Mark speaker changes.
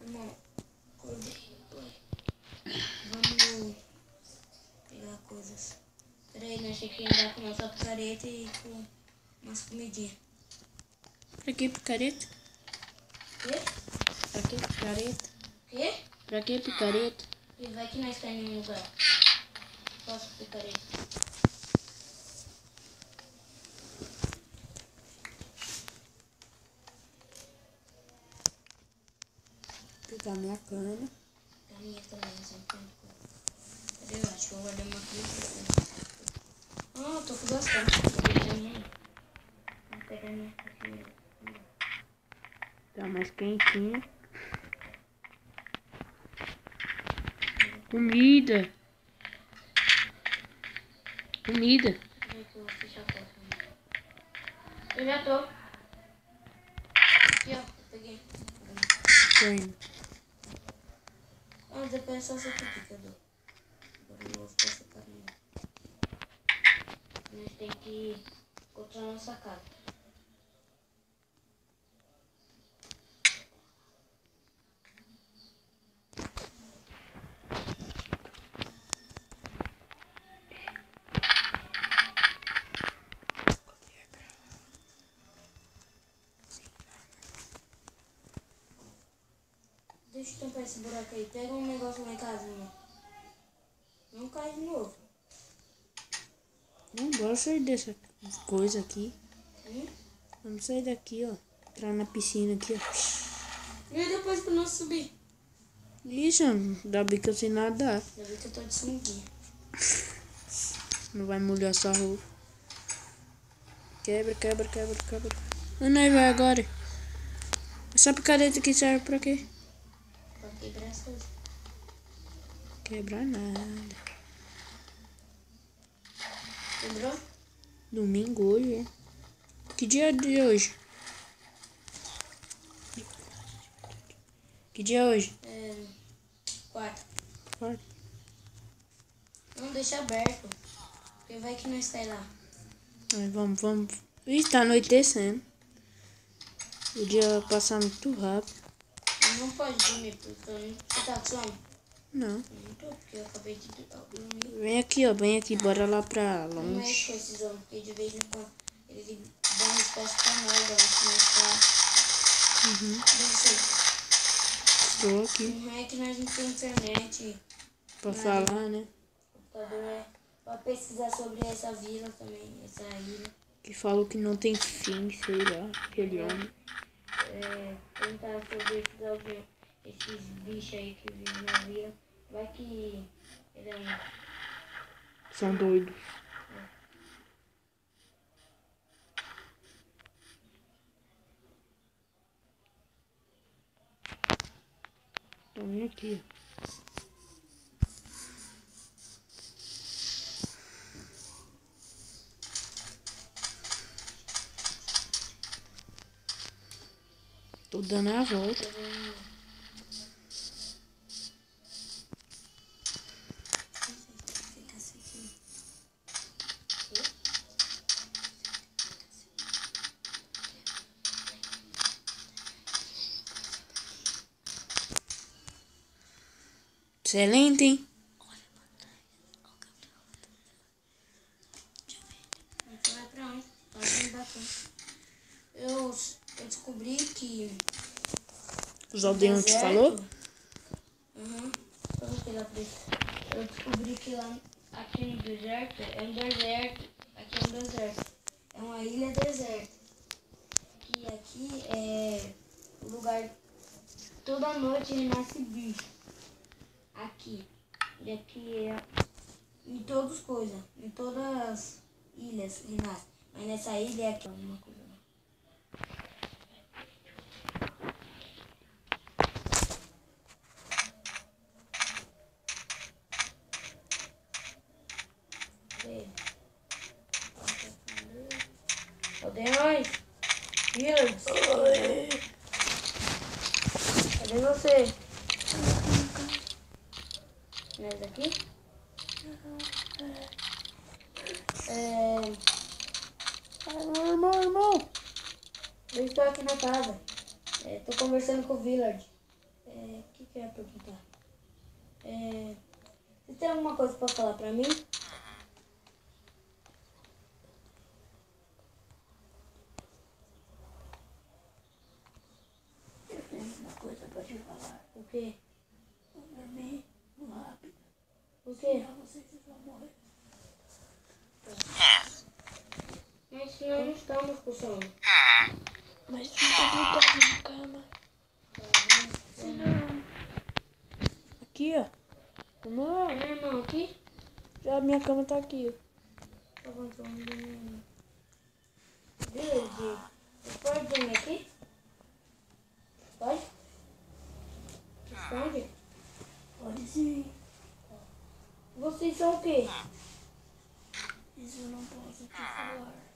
Speaker 1: Irmão, vamos pegar coisas. Peraí, nós temos que andar com nossa picareta e com umas comidinhas.
Speaker 2: Pra que picareta?
Speaker 1: Quê?
Speaker 2: Pra que picareta?
Speaker 1: Quê?
Speaker 2: Pra que picareta?
Speaker 1: E vai que nós tá em um lugar. Posso picareta.
Speaker 2: Pegar minha cana.
Speaker 1: A minha também, sempre. Cadê? Eu acho que eu guardei uma coisa. Ah, tô gostando. Vou pegar minha cozinha.
Speaker 2: Tá mais quentinho. Comida. Comida.
Speaker 1: Eu vou fechar a porta. Eu já tô. Aqui, ó. Eu peguei.
Speaker 2: Tem.
Speaker 1: Ah, depois é só essa aqui que eu dou. Agora eu não vou ficar separando. Nós tem que encontrar nossa casa. Deixa eu tampar esse buraco aí. Pega um negócio lá em casa, irmão. Não cai de novo.
Speaker 2: Não, bora sair dessa coisa aqui.
Speaker 1: Hum?
Speaker 2: Vamos sair daqui, ó. Entrar na piscina aqui, ó.
Speaker 1: E depois pra nós subir?
Speaker 2: Isso, ainda bem que eu sei nadar.
Speaker 1: Já vi que eu tô de sunguinha.
Speaker 2: Não vai molhar sua roupa. Quebra, quebra, quebra, quebra. Onde aí vai agora? Essa picareta aqui serve pra quê?
Speaker 1: Pra quebrar as coisas.
Speaker 2: Quebrar nada.
Speaker 1: Quebrou?
Speaker 2: Domingo hoje, é? Que dia é de hoje? Que dia é hoje?
Speaker 1: Quarto.
Speaker 2: Quarta.
Speaker 1: Não, deixa aberto. Porque vai que nós sai lá.
Speaker 2: Aí, vamos, vamos. Ih, tá anoitecendo. O dia vai passar muito rápido.
Speaker 1: Não pode dormir, porque eu não... Você tá com sono?
Speaker 2: Não.
Speaker 1: Não tô, porque eu acabei de dormir.
Speaker 2: Vem aqui, ó. Vem aqui, bora lá pra
Speaker 1: Não mexe
Speaker 2: longe.
Speaker 1: com esses homens, porque de vez em quando eles dão resposta pra nós, ó. Não
Speaker 2: Tô aqui.
Speaker 1: não é que nós não temos internet.
Speaker 2: Pra
Speaker 1: Não.
Speaker 2: falar, né?
Speaker 1: O computador é pra pesquisar sobre essa vila também, essa ilha.
Speaker 2: Que falou que não tem fim, sei lá. Aquele homem.
Speaker 1: Tentar sobre esses bichos aí que vivem na vila. Vai que ele é um...
Speaker 2: São doidos. Então vem aqui. Tô dando a volta. Excelente, hein?
Speaker 1: Você vai pra onde? Tá bem bacana. Eu descobri que...
Speaker 2: Os aldeões te falou?
Speaker 1: Uhum. Vamos pegar pra isso. Eu descobri que lá aqui no deserto é um deserto. Aqui é um deserto. É uma ilha deserta. Que aqui é o lugar. Toda noite renasce bicho. Aqui. E aqui é. Em todas as coisas. Em todas as ilhas renasce. Mas nessa ilha é aqui. Alguma coisa lá. Aldeões! Village! Cadê você? Nós aqui?
Speaker 2: Irmão.
Speaker 1: Eu estou aqui na casa. Tô conversando com o Village. que eu ia perguntar? Você tem alguma coisa pra falar pra mim?
Speaker 3: Eu tenho uma coisa pra te falar.
Speaker 1: O quê?
Speaker 3: Vamos dormir rápido.
Speaker 1: O quê?
Speaker 3: Senão vocês vão morrer.
Speaker 1: Mas se nós não estamos com sono.
Speaker 3: Mas fica deitado na cama. Senão...
Speaker 2: Aqui, ó. Vamos lá.
Speaker 1: Não, aqui?
Speaker 2: Já a minha cama tá aqui, ó.
Speaker 1: Tá bom, então vamos dormir. Beleza. Você pode dormir aqui? Pode? Responde.
Speaker 3: Pode sim.
Speaker 1: Vocês são o quê?
Speaker 3: Isso eu não posso te falar.